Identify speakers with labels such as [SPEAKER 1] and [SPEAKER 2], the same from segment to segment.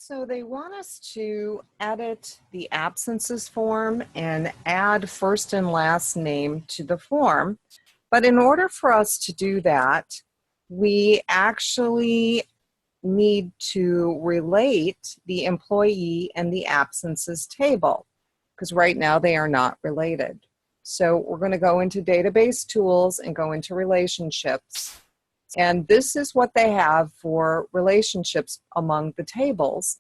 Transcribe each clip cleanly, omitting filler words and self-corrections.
[SPEAKER 1] So they want us to edit the absences form and add first and last name to the form. But in order for us to do that, we actually need to relate the employee and the absences table, because right now they are not related. So we're going to go into database tools and go into relationships. And this is what they have for relationships among the tables.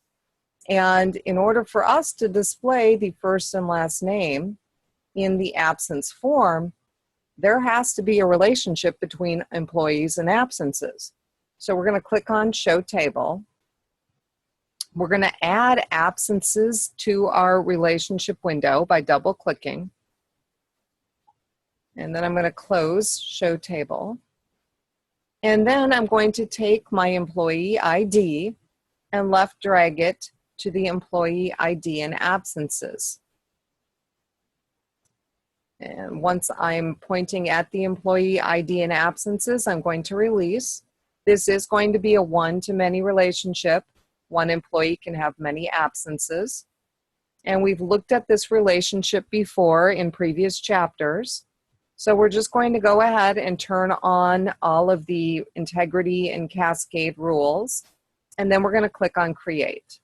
[SPEAKER 1] And in order for us to display the first and last name in the absence form, there has to be a relationship between employees and absences. So we're going to click on Show Table. We're going to add absences to our relationship window by double-clicking. And then I'm going to close Show Table. And then I'm going to take my employee ID and left drag it to the employee ID and absences. And once I'm pointing at the employee ID and absences, I'm going to release. This is going to be a one-to-many relationship. One employee can have many absences. And we've looked at this relationship before in previous chapters. So we're just going to go ahead and turn on all of the integrity and cascade rules. And then we're going to click on Create.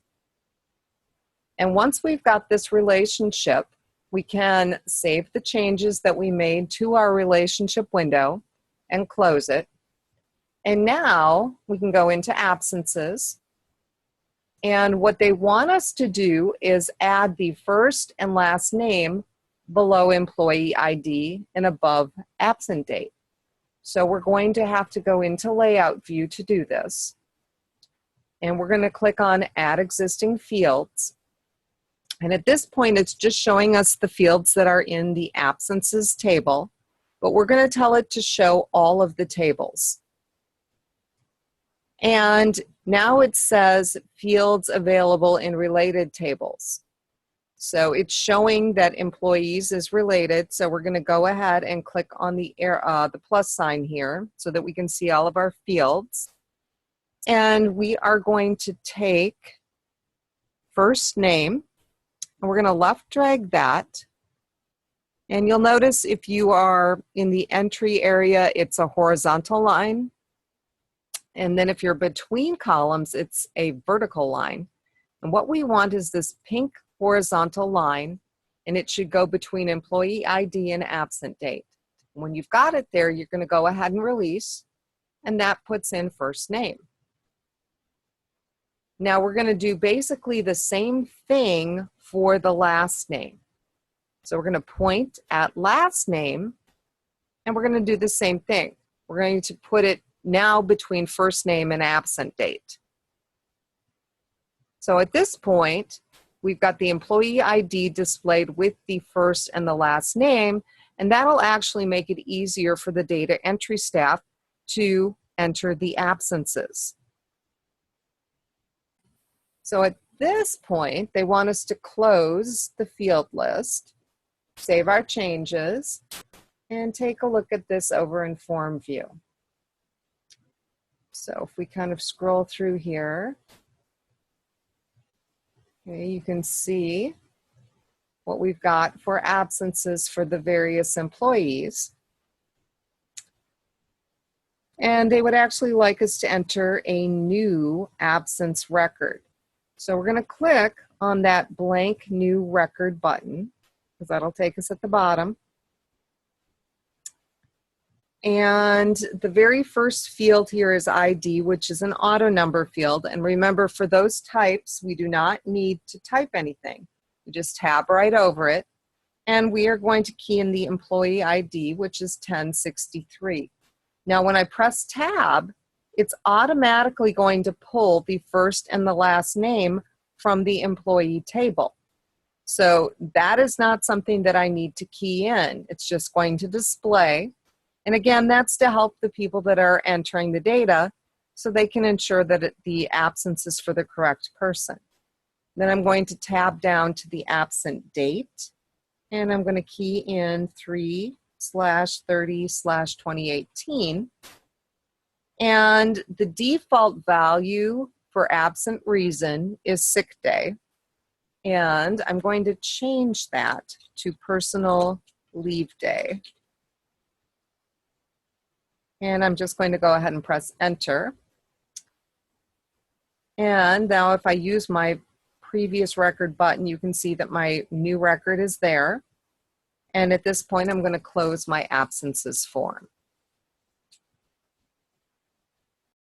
[SPEAKER 1] And once we've got this relationship, we can save the changes that we made to our relationship window and close it. And now we can go into absences. And what they want us to do is add the first and last name below employee ID and above absent date. So we're going to have to go into Layout View to do this. And we're going to click on Add Existing Fields. And at this point, it's just showing us the fields that are in the absences table, but we're going to tell it to show all of the tables. And now it says fields available in related tables. So it's showing that employees is related. So we're going to go ahead and click on the plus sign here so that we can see all of our fields. And we are going to take first name, and we're going to left drag that. And you'll notice if you are in the entry area, it's a horizontal line. And then if you're between columns, it's a vertical line. And what we want is this pink horizontal line, and it should go between employee ID and absent date. When you've got it there, you're going to go ahead and release, and that puts in first name. Now we're going to do basically the same thing for the last name. So we're going to point at last name, and we're going to do the same thing. We're going to put it now between first name and absent date. So at this point, we've got the employee ID displayed with the first and the last name, and that'll actually make it easier for the data entry staff to enter the absences. So at this point, they want us to close the field list, save our changes, and take a look at this over in Form View. So if we kind of scroll through here, okay, you can see what we've got for absences for the various employees. And they would actually like us to enter a new absence record. So we're going to click on that blank new record button, because that'll take us at the bottom. And the very first field here is ID, which is an auto number field. And remember, for those types, we do not need to type anything. We just tab right over it. And we are going to key in the employee ID, which is 1063. Now, when I press tab, it's automatically going to pull the first and the last name from the employee table. So that is not something that I need to key in. It's just going to display. And again, that's to help the people that are entering the data so they can ensure that the absence is for the correct person. Then I'm going to tab down to the absent date, and I'm going to key in 3/30/2018. And the default value for absent reason is sick day. And I'm going to change that to personal leave day. And I'm just going to go ahead and press enter. And now if I use my previous record button, you can see that my new record is there. And at this point, I'm going to close my absences form.